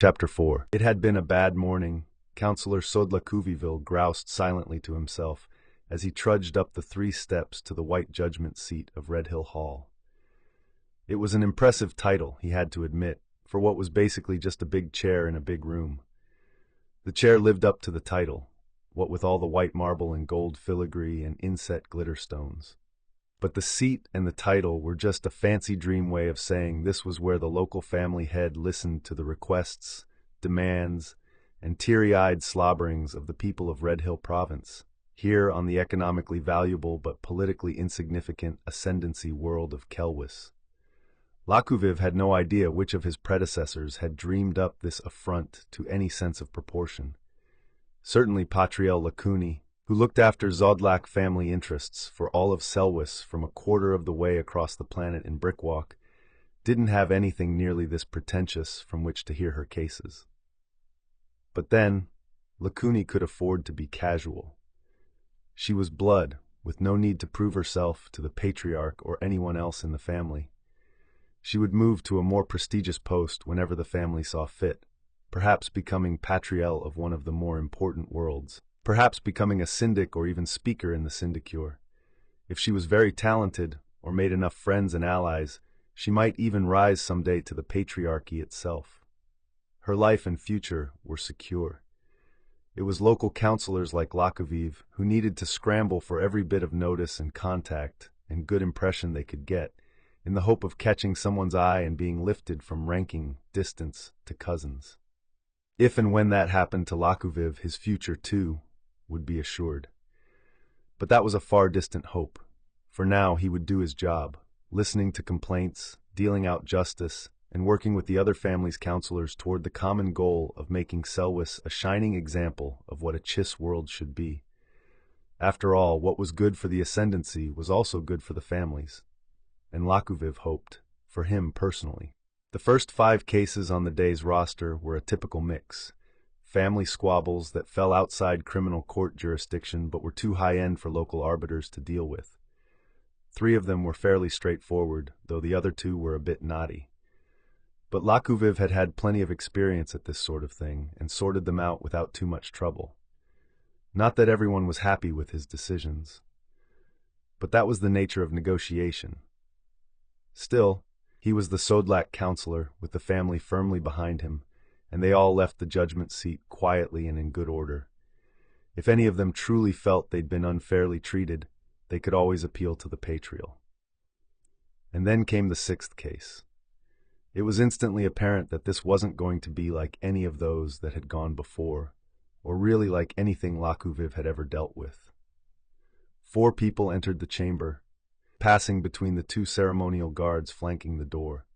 Chapter 4. It had been a bad morning. Councillor Sodla groused silently to himself as he trudged up the 3 steps to the white judgment seat of Redhill Hall. It was an impressive title, he had to admit, for what was basically just a big chair in a big room. The chair lived up to the title, what with all the white marble and gold filigree and inset glitter stones. But the seat and the title were just a fancy dream way of saying this was where the local family head listened to the requests, demands, and teary-eyed slobberings of the people of Redhill Province, here on the economically valuable but politically insignificant Ascendancy world of Kelwis. Lakuviv had no idea which of his predecessors had dreamed up this affront to any sense of proportion. Certainly Patriel Lakuni, who looked after Zodlak family interests for all of Selwis from a quarter of the way across the planet in Brickwalk, didn't have anything nearly this pretentious from which to hear her cases. But then, Lakuni could afford to be casual. She was blood, with no need to prove herself to the patriarch or anyone else in the family. She would move to a more prestigious post whenever the family saw fit, perhaps becoming patriel of one of the more important worlds, perhaps becoming a syndic or even speaker in the syndicure. If she was very talented, or made enough friends and allies, she might even rise someday to the patriarchy itself. Her life and future were secure. It was local councillors like Lakoviv who needed to scramble for every bit of notice and contact and good impression they could get, in the hope of catching someone's eye and being lifted from ranking distance to cousins. If and when that happened to Lakoviv, his future, too, would be assured. But that was a far distant hope. For now, he would do his job, listening to complaints, dealing out justice, and working with the other family's councillors toward the common goal of making Selwis a shining example of what a Chiss world should be. After all, what was good for the Ascendancy was also good for the families. And Lakoviv hoped, for him personally. The first 5 cases on the day's roster were a typical mix. Family squabbles that fell outside criminal court jurisdiction but were too high-end for local arbiters to deal with. 3 of them were fairly straightforward, though the other 2 were a bit knotty. But Lakoviv had had plenty of experience at this sort of thing and sorted them out without too much trouble. Not that everyone was happy with his decisions. But that was the nature of negotiation. Still, he was the Sodlak councillor, with the family firmly behind him, and they all left the judgment seat quietly and in good order. If any of them truly felt they'd been unfairly treated, they could always appeal to the patrial. And then came the 6th case. It was instantly apparent that this wasn't going to be like any of those that had gone before, or really like anything Lakoviv had ever dealt with. 4 people entered the chamber, passing between the 2 ceremonial guards flanking the door.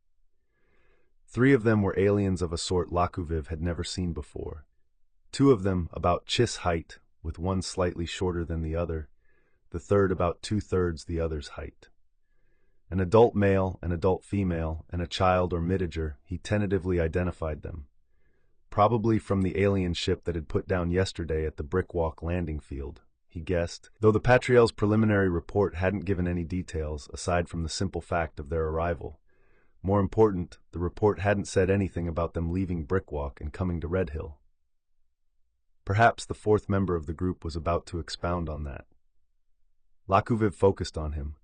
3 of them were aliens of a sort Lakoviv had never seen before. 2 of them about Chiss height, with one slightly shorter than the other, the third about 2/3 the other's height. An adult male, an adult female, and a child or midager, he tentatively identified them. Probably from the alien ship that had put down yesterday at the Brickwalk landing field, he guessed, though the Patriel's preliminary report hadn't given any details aside from the simple fact of their arrival. More important, the report hadn't said anything about them leaving Brickwalk and coming to Redhill. Perhaps the 4th member of the group was about to expound on that. Lakoviv focused on him.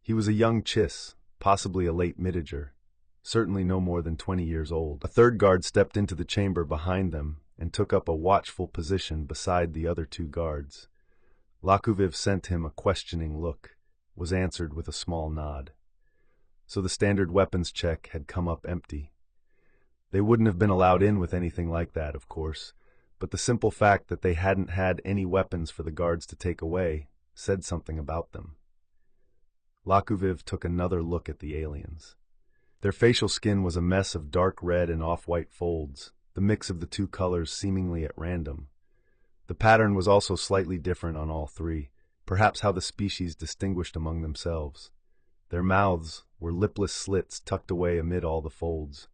He was a young Chiss, possibly a late midager, certainly no more than 20 years old. A 3rd guard stepped into the chamber behind them and took up a watchful position beside the other 2 guards. Lakoviv sent him a questioning look, was answered with a small nod. So the standard weapons check had come up empty. They wouldn't have been allowed in with anything like that, of course, but the simple fact that they hadn't had any weapons for the guards to take away said something about them. Lakoviv took another look at the aliens. Their facial skin was a mess of dark red and off-white folds, the mix of the 2 colors seemingly at random. The pattern was also slightly different on all 3, perhaps how the species distinguished among themselves. Their mouths were lipless slits tucked away amid all the folds.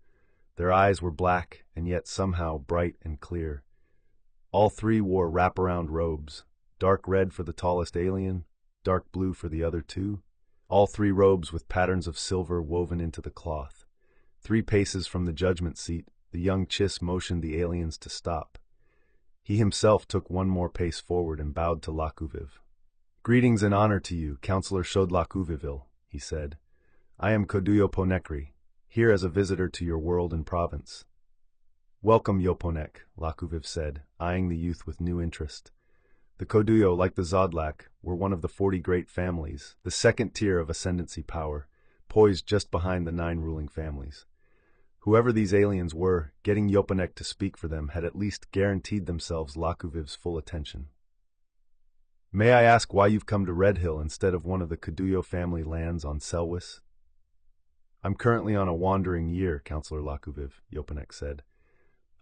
Their eyes were black and yet somehow bright and clear. All 3 wore wraparound robes, dark red for the tallest alien, dark blue for the other 2. All 3 robes with patterns of silver woven into the cloth. 3 paces from the judgment seat, the young Chiss motioned the aliens to stop. He himself took one more pace forward and bowed to Lakuviv. "Greetings and honor to you, Counselor Shod Lakuvivil," he said. "I am Kodu Yoponekri, here as a visitor to your world and province." "Welcome, Yoponek," Lakuviv said, eyeing the youth with new interest. The Koduyo, like the Zodlak, were one of the 40 great families, the second tier of Ascendancy power, poised just behind the 9 ruling families. Whoever these aliens were, getting Yoponek to speak for them had at least guaranteed themselves Lakuviv's full attention. "May I ask why you've come to Red Hill instead of one of the Koduyo family lands on Selwis?" "I'm currently on a wandering year, Counselor Lakuviv," Yoponek said.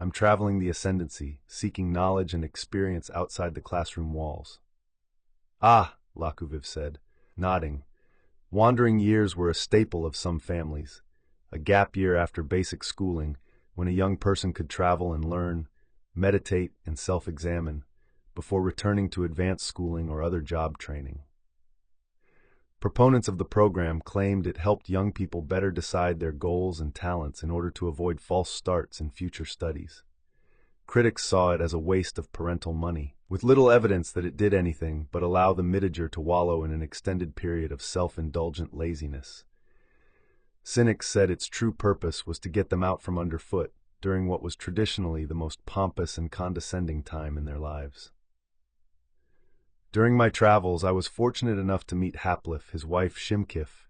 "I'm traveling the Ascendancy, seeking knowledge and experience outside the classroom walls." "Ah," Lakuviv said, nodding. Wandering years were a staple of some families. A gap year after basic schooling, when a young person could travel and learn, meditate, and self-examine, before returning to advanced schooling or other job training. Proponents of the program claimed it helped young people better decide their goals and talents in order to avoid false starts in future studies. Critics saw it as a waste of parental money, with little evidence that it did anything but allow the mitiger to wallow in an extended period of self-indulgent laziness. Cynics said its true purpose was to get them out from underfoot during what was traditionally the most pompous and condescending time in their lives. "During my travels, I was fortunate enough to meet Haplif, his wife Shimkif,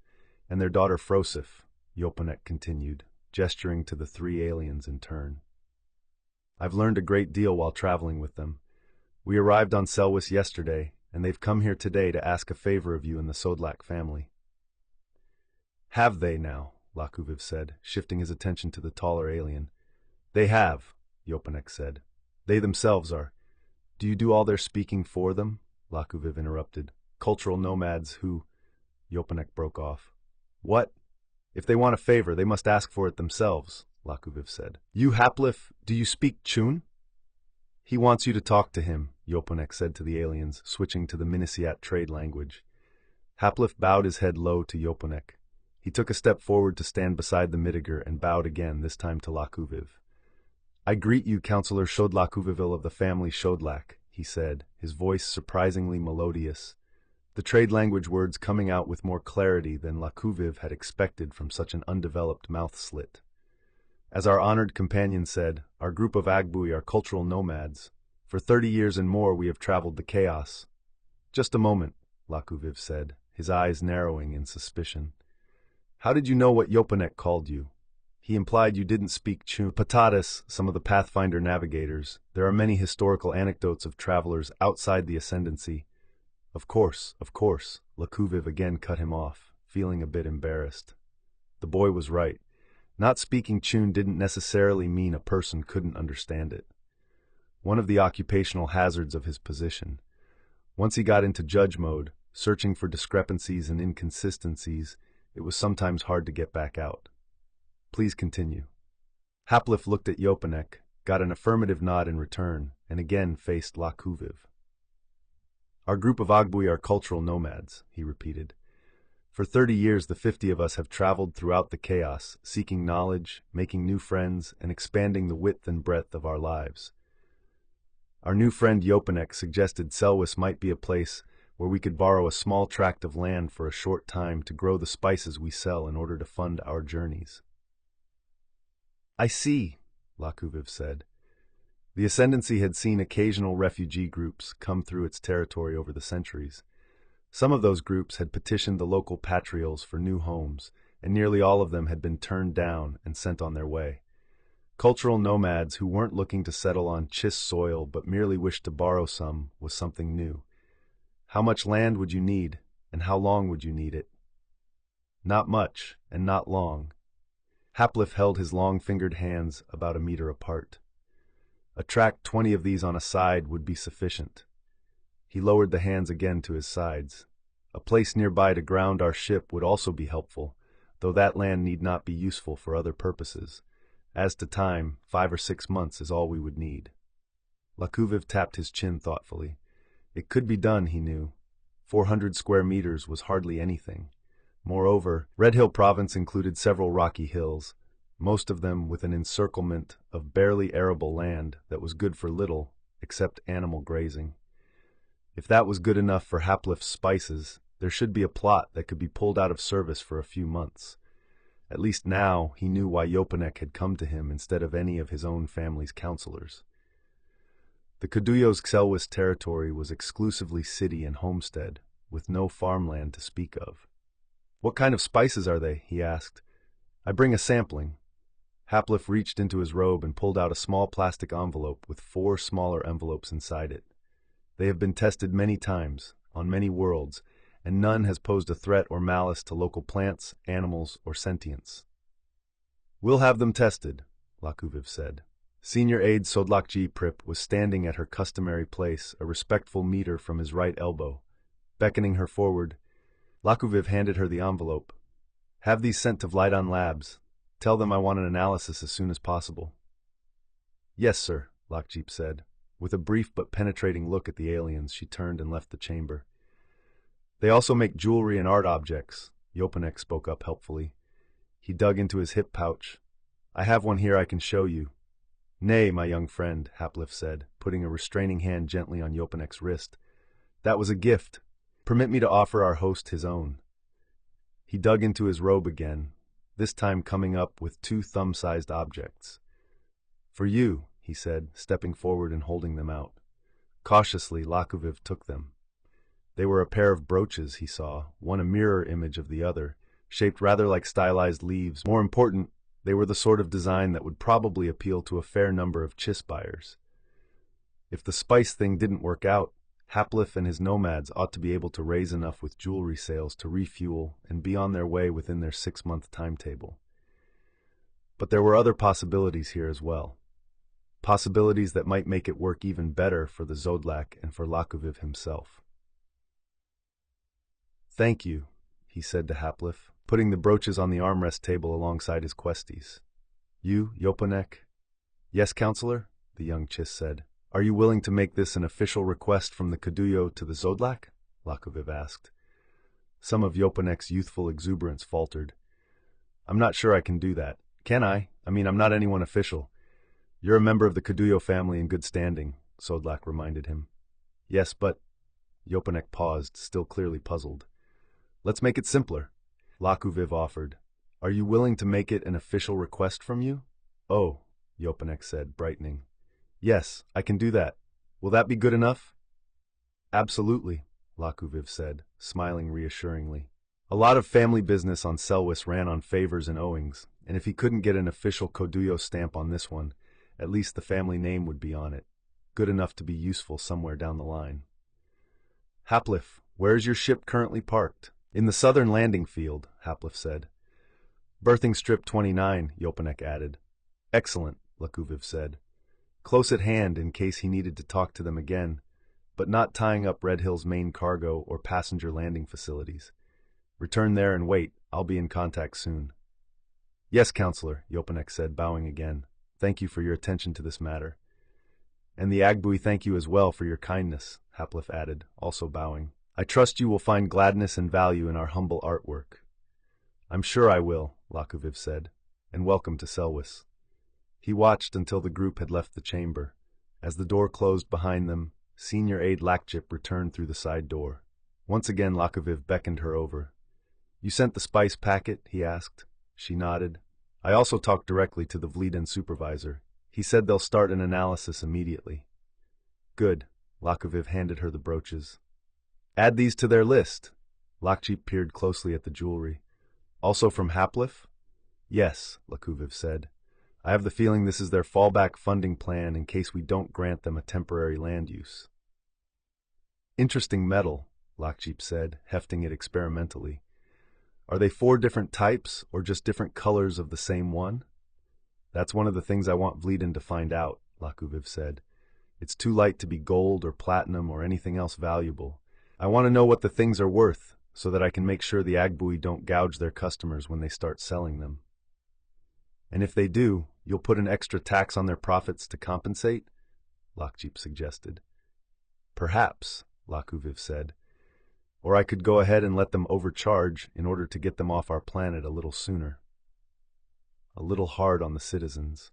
and their daughter Frosif," Yoponek continued, gesturing to the 3 aliens in turn. "I've learned a great deal while traveling with them. We arrived on Selwis yesterday, and they've come here today to ask a favor of you and the Sodlak family." "Have they now?" Lakuviv said, shifting his attention to the taller alien. "They have," Yoponek said. "They themselves are. Do you do all their speaking for them?" Lakuviv interrupted. "Cultural nomads who—" Yoponek broke off. "What? If they want a favor, they must ask for it themselves," Lakuviv said. "You, Haplif, do you speak Chun?" "He wants you to talk to him," Yoponek said to the aliens, switching to the Minisiat trade language. Haplif bowed his head low to Yoponek. He took a step forward to stand beside the mitiger and bowed again, this time to Lakuviv. "I greet you, Counselor Shod Lakuvivil of the family Shodlak," he said, his voice surprisingly melodious, the trade language words coming out with more clarity than Lakuviv had expected from such an undeveloped mouth slit. "As our honored companion said, our group of Agbui are cultural nomads. For 30 years and more we have traveled the chaos." "Just a moment," Lakuviv said, his eyes narrowing in suspicion. "How did you know what Yoponek called you? He implied you didn't speak Chun." Patatis, some of the Pathfinder navigators, there are many historical anecdotes of travelers outside the Ascendancy. Of course, Lakuviv again cut him off, feeling a bit embarrassed. The boy was right. Not speaking Chun didn't necessarily mean a person couldn't understand it. One of the occupational hazards of his position. Once he got into judge mode, searching for discrepancies and inconsistencies, it was sometimes hard to get back out. "Please continue." Haplif looked at Yoponek, got an affirmative nod in return, and again faced Lakuviv. "Our group of Agbui are cultural nomads," he repeated. "For 30 years the 50 of us have traveled throughout the chaos, seeking knowledge, making new friends, and expanding the width and breadth of our lives. Our new friend Yoponek suggested Selwis might be a place where we could borrow a small tract of land for a short time to grow the spices we sell in order to fund our journeys." "I see," Lakuviv said. The Ascendancy had seen occasional refugee groups come through its territory over the centuries. Some of those groups had petitioned the local patriols for new homes, and nearly all of them had been turned down and sent on their way. Cultural nomads who weren't looking to settle on Chiss soil but merely wished to borrow some was something new. How much land would you need, and how long would you need it? Not much, and not long. Haplif held his long-fingered hands about a meter apart. A tract 20 of these on a side would be sufficient. He lowered the hands again to his sides. A place nearby to ground our ship would also be helpful, though that land need not be useful for other purposes. As to time, 5 or 6 months is all we would need. Lakuviv tapped his chin thoughtfully. It could be done, he knew. 400 square meters was hardly anything. Moreover, Red Hill province included several rocky hills, most of them with an encirclement of barely arable land that was good for little except animal grazing. If that was good enough for Haplif's spices, there should be a plot that could be pulled out of service for a few months. At least now he knew why Yopanek had come to him instead of any of his own family's counselors. The Caduyo's Xelwis territory was exclusively city and homestead, with no farmland to speak of. "What kind of spices are they?" he asked. "I bring a sampling." Haplif reached into his robe and pulled out a small plastic envelope with 4 smaller envelopes inside it. They have been tested many times, on many worlds, and none has posed a threat or malice to local plants, animals, or sentience. "We'll have them tested," Lakuviv said. Senior aide Sodlakji Prip was standing at her customary place, a respectful meter from his right elbow. Beckoning her forward, Lakuviv handed her the envelope. "Have these sent to Vlydon Labs. Tell them I want an analysis as soon as possible." "Yes, sir," Lakjeep said. With a brief but penetrating look at the aliens, she turned and left the chamber. "They also make jewelry and art objects," Yopanek spoke up helpfully. He dug into his hip pouch. "I have one here I can show you." "Nay, my young friend," Haplif said, putting a restraining hand gently on Yopanek's wrist. "That was a gift. Permit me to offer our host his own." He dug into his robe again, this time coming up with 2 thumb-sized objects. "For you," he said, stepping forward and holding them out. Cautiously, Lakuviv took them. They were a pair of brooches, he saw, one a mirror image of the other, shaped rather like stylized leaves. More important, they were the sort of design that would probably appeal to a fair number of Chiss buyers. If the spice thing didn't work out, Haplif and his nomads ought to be able to raise enough with jewelry sales to refuel and be on their way within their 6-month timetable. But there were other possibilities here as well. Possibilities that might make it work even better for the Zodlak and for Lakuviv himself. "Thank you," he said to Haplif, putting the brooches on the armrest table alongside his questies. "You, Yopanek?" "Yes, counselor," the young Chiss said. "Are you willing to make this an official request from the Caduyo to the Zodlak?" Lakuviv asked. Some of Yopanek's youthful exuberance faltered. "I'm not sure I can do that. Can I? I'm not anyone official." "You're a member of the Caduyo family in good standing," Zodlak reminded him. "Yes, but—" Yopanek paused, still clearly puzzled. "Let's make it simpler," Lakuviv offered. "Are you willing to make it an official request from you?" "Oh," Yopanek said, brightening. "Yes, I can do that. Will that be good enough?" "Absolutely," Lakuviv said, smiling reassuringly. A lot of family business on Selwis ran on favors and owings, and if he couldn't get an official Caduyo stamp on this one, at least the family name would be on it, good enough to be useful somewhere down the line. "Haplif, where is your ship currently parked?" "In the southern landing field," Haplif said. "Berthing strip 29, Yopanek added. "Excellent," Lakuviv said. Close at hand in case he needed to talk to them again, but not tying up Red Hill's main cargo or passenger landing facilities. "Return there and wait. I'll be in contact soon." "Yes, counselor," Yopanek said, bowing again. "Thank you for your attention to this matter." "And the Agbui thank you as well for your kindness," Haplif added, also bowing. "I trust you will find gladness and value in our humble artwork." "I'm sure I will," Lakuviv said, "and welcome to Selwis." He watched until the group had left the chamber. As the door closed behind them, Senior Aide Lakjip returned through the side door. Once again Lakuviv beckoned her over. "You sent the spice packet?" he asked. She nodded. "I also talked directly to the Vliden supervisor. He said they'll start an analysis immediately." "Good." Lakuviv handed her the brooches. "Add these to their list." Lakjip peered closely at the jewelry. "Also from Haplif?" "Yes," Lakuviv said. "I have the feeling this is their fallback funding plan in case we don't grant them a temporary land use." "Interesting metal," Lakjip said, hefting it experimentally. "Are they 4 different types, or just different colors of the same one?" "That's one of the things I want Vliden to find out," Lakuviv said. "It's too light to be gold or platinum or anything else valuable. I want to know what the things are worth, so that I can make sure the Agbui don't gouge their customers when they start selling them." "And if they do, you'll put an extra tax on their profits to compensate?" Lakjip suggested. "Perhaps," Lakuviv said. "Or I could go ahead and let them overcharge in order to get them off our planet a little sooner." a little hard on the citizens.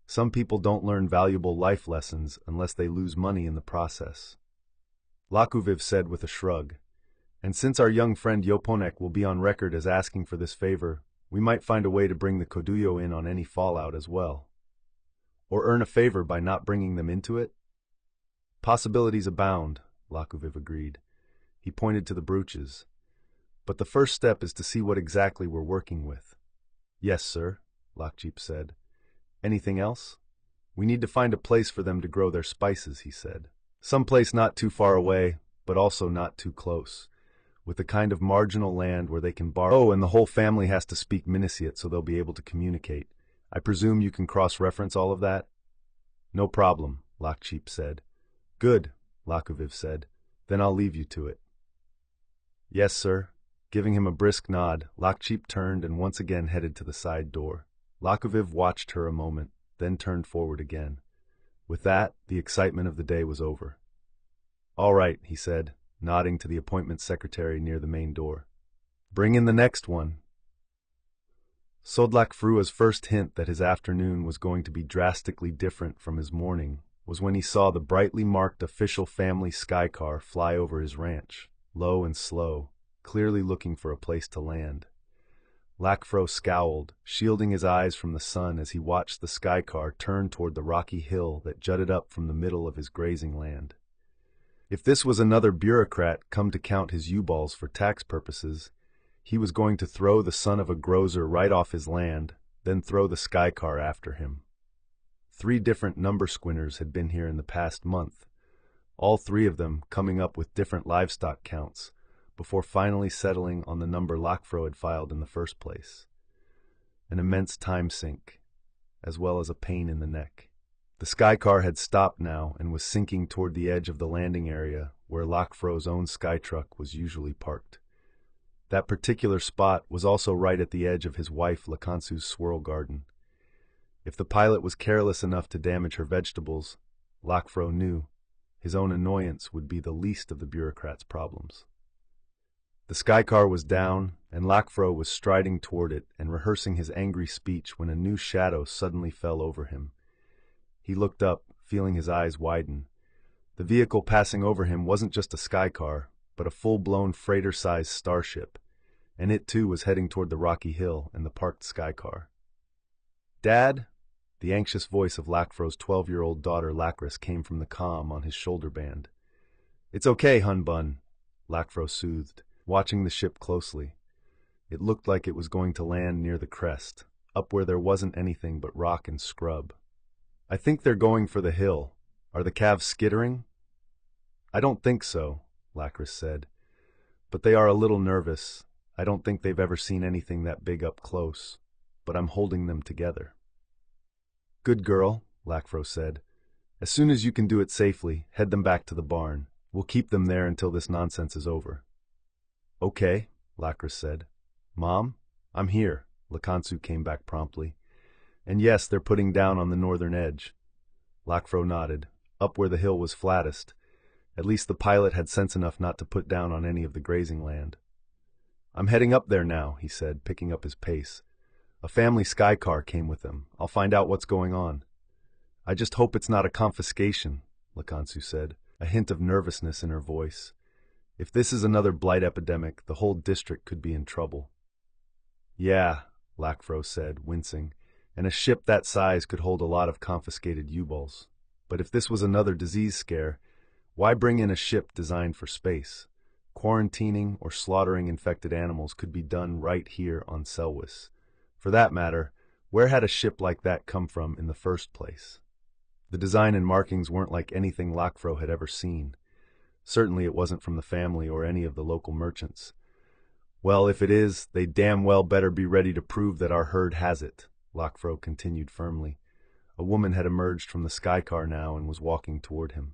Some people don't learn valuable life lessons unless they lose money in the process. Lakuviv said with a shrug. And since our young friend Yoponek will be on record as asking for this favor, we might find a way to bring the Koduyo in on any fallout as well. Or earn a favor by not bringing them into it? Possibilities abound, Lakuviv agreed. He pointed to the brooches. But the first step is to see what exactly we're working with. Yes, sir, Lakjeep said. Anything else? We need to find a place for them to grow their spices, he said. Some place not too far away, but also not too close, with the kind of marginal land where they can borrow. Oh, and the whole family has to speak Minisiet so they'll be able to communicate. I presume you can cross-reference all of that? No problem, Lakjeep said. Good, Lakuviv said. Then I'll leave you to it. Yes, sir. Giving him a brisk nod, Lakjeep turned and once again headed to the side door. Lakuviv watched her a moment, then turned forward again. With that, the excitement of the day was over. All right, he said, nodding to the appointment secretary near the main door. Bring in the next one. Sodlak Frua's first hint that his afternoon was going to be drastically different from his morning was when he saw the brightly marked official family sky car fly over his ranch, low and slow, clearly looking for a place to land. Lakfro scowled, shielding his eyes from the sun as he watched the sky car turn toward the rocky hill that jutted up from the middle of his grazing land. If this was another bureaucrat come to count his U-balls for tax purposes, he was going to throw the son of a grocer right off his land, then throw the sky car after him. 3 different number squinters had been here in the past month, all 3 of them coming up with different livestock counts, before finally settling on the number Lakfro had filed in the first place. An immense time sink, as well as a pain in the neck. The sky car had stopped now and was sinking toward the edge of the landing area where Lakfro's own sky truck was usually parked. That particular spot was also right at the edge of his wife Lakansu's swirl garden. If the pilot was careless enough to damage her vegetables, Lakfro knew his own annoyance would be the least of the bureaucrat's problems. The sky car was down, and Lakfro was striding toward it and rehearsing his angry speech when a new shadow suddenly fell over him. He looked up, feeling his eyes widen. The vehicle passing over him wasn't just a sky car, but a full-blown freighter-sized starship, and it too was heading toward the rocky hill and the parked sky car. Dad? The anxious voice of Lakfro's 12-year-old daughter Lakris came from the comm on his shoulder band. It's okay, Hunbun, Lakfro soothed, watching the ship closely. It looked like it was going to land near the crest, up where there wasn't anything but rock and scrub. I think they're going for the hill. Are the calves skittering? I don't think so, Lakris said. But they are a little nervous. I don't think they've ever seen anything that big up close, but I'm holding them together. Good girl, Lakfro said. As soon as you can do it safely, head them back to the barn. We'll keep them there until this nonsense is over. Okay, Lakris said. Mom, I'm here, Lakansu came back promptly. And yes, they're putting down on the northern edge. Lakfro nodded, up where the hill was flattest. At least the pilot had sense enough not to put down on any of the grazing land. I'm heading up there now, he said, picking up his pace. A family sky car came with them. I'll find out what's going on. I just hope it's not a confiscation, Lakansu said, a hint of nervousness in her voice. If this is another blight epidemic, the whole district could be in trouble. Yeah, Lakfro said, wincing, and a ship that size could hold a lot of confiscated U-balls. But if this was another disease scare, why bring in a ship designed for space? Quarantining or slaughtering infected animals could be done right here on Selwis. For that matter, where had a ship like that come from in the first place? The design and markings weren't like anything Lakfro had ever seen. Certainly it wasn't from the family or any of the local merchants. Well, if it is, they damn well better be ready to prove that our herd has it, Lakfro continued firmly. A woman had emerged from the sky car now and was walking toward him.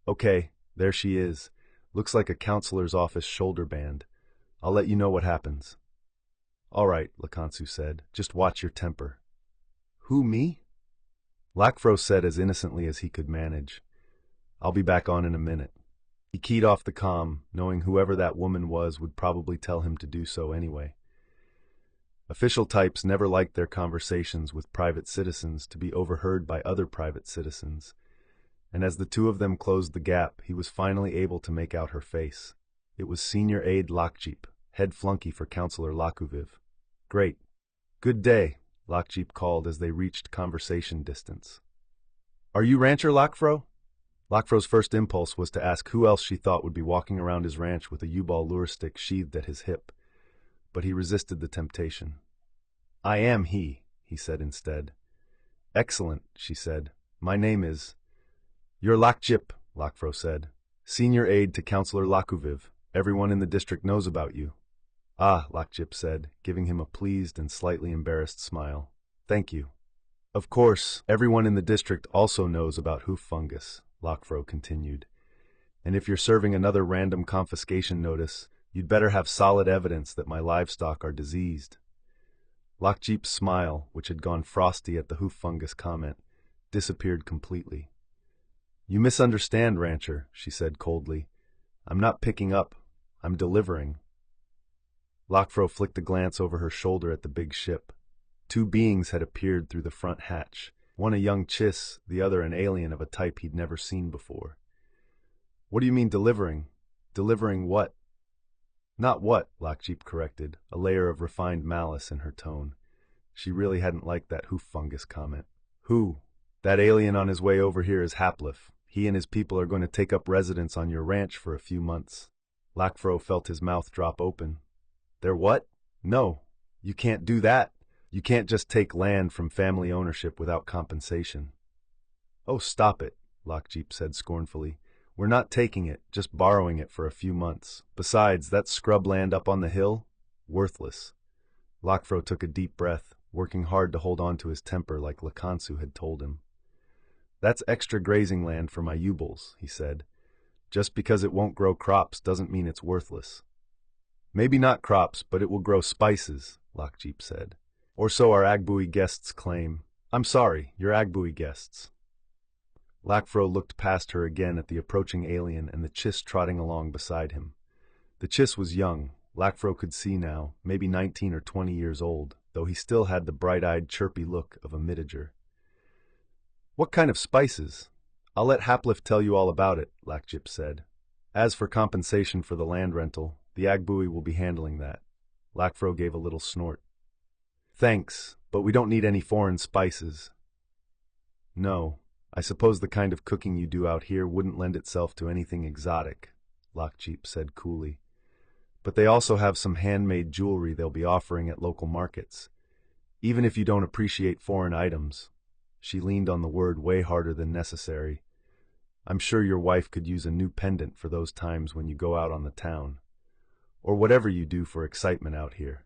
Okay, there she is. Looks like a counselor's office shoulder band. I'll let you know what happens. All right, Lakansu said. Just watch your temper. Who, me? Lakfro said as innocently as he could manage. I'll be back on in a minute. He keyed off the comm, knowing whoever that woman was would probably tell him to do so anyway. Official types never liked their conversations with private citizens to be overheard by other private citizens, and as the two of them closed the gap, he was finally able to make out her face. It was Senior Aide Lakjeep, head flunky for Counselor Lakuviv. Great. Good day, Lakjeep called as they reached conversation distance. Are you Rancher Lakfro? Lakfro's first impulse was to ask who else she thought would be walking around his ranch with a U-ball lure stick sheathed at his hip, but he resisted the temptation. I am he said instead. Excellent, she said. My name is... You're Lakjip, Lakfro said. Senior aide to Counselor Lakuviv. Everyone in the district knows about you. Ah, Lakjip said, giving him a pleased and slightly embarrassed smile. Thank you. Of course, everyone in the district also knows about hoof fungus, Lakfro continued. And if you're serving another random confiscation notice, you'd better have solid evidence that my livestock are diseased. Lakjeep's smile, which had gone frosty at the hoof fungus comment, disappeared completely. You misunderstand, Rancher, she said coldly. I'm not picking up. I'm delivering. Lakfro flicked a glance over her shoulder at the big ship. Two beings had appeared through the front hatch, one a young chiss, the other an alien of a type he'd never seen before. What do you mean delivering? Delivering what? Not what, Lakjeep corrected, a layer of refined malice in her tone. She really hadn't liked that hoof fungus comment. Who? That alien on his way over here is Haplif. He and his people are going to take up residence on your ranch for a few months. Lakfro felt his mouth drop open. They're what? No, you can't do that. You can't just take land from family ownership without compensation. Oh, stop it, Lakjeep said scornfully. We're not taking it, just borrowing it for a few months. Besides, that scrub land up on the hill? Worthless. Lakfro took a deep breath, working hard to hold on to his temper like Lakansu had told him. That's extra grazing land for my U-bulls, he said. Just because it won't grow crops doesn't mean it's worthless. Maybe not crops, but it will grow spices, Lakjeep said. Or so our Agbui guests claim. I'm sorry, you're Agbui guests. Lakfro looked past her again at the approaching alien and the chiss trotting along beside him. The chiss was young, Lakfro could see now, maybe 19 or 20 years old, though he still had the bright-eyed, chirpy look of a mitiger. What kind of spices? I'll let Haplif tell you all about it, Lakjip said. As for compensation for the land rental, the Agbui will be handling that. Lakfro gave a little snort. Thanks, but we don't need any foreign spices. No. I suppose the kind of cooking you do out here wouldn't lend itself to anything exotic, Lakjeep said coolly. But they also have some handmade jewelry they'll be offering at local markets. Even if you don't appreciate foreign items. She leaned on the word way harder than necessary. I'm sure your wife could use a new pendant for those times when you go out on the town. Or whatever you do for excitement out here.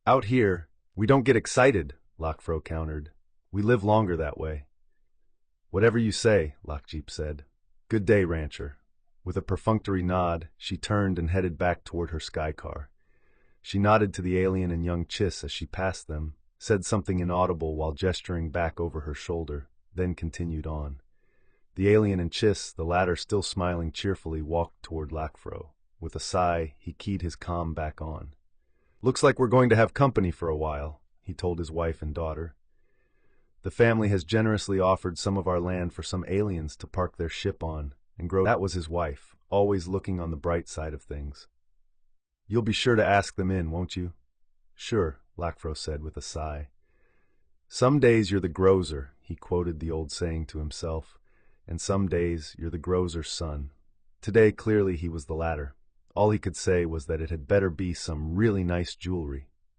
Out here? We don't get excited, Lakfro countered. We live longer that way. Whatever you say, Lakjeep said. Good day, Rancher. With a perfunctory nod, she turned and headed back toward her sky car. She nodded to the alien and young Chiss as she passed them, said something inaudible while gesturing back over her shoulder, then continued on. The alien and Chiss, the latter still smiling cheerfully, walked toward Lakfro. With a sigh, he keyed his comm back on. Looks like we're going to have company for a while, he told his wife and daughter. The family has generously offered some of our land for some aliens to park their ship on and grow. That was his wife, always looking on the bright side of things. You'll be sure to ask them in, won't you? Sure, Lakfro said with a sigh. Some days you're the grozer, he quoted the old saying to himself, and some days you're the grozer's son. Today, clearly, he was the latter. All he could say was that it had better be some really nice jewelry.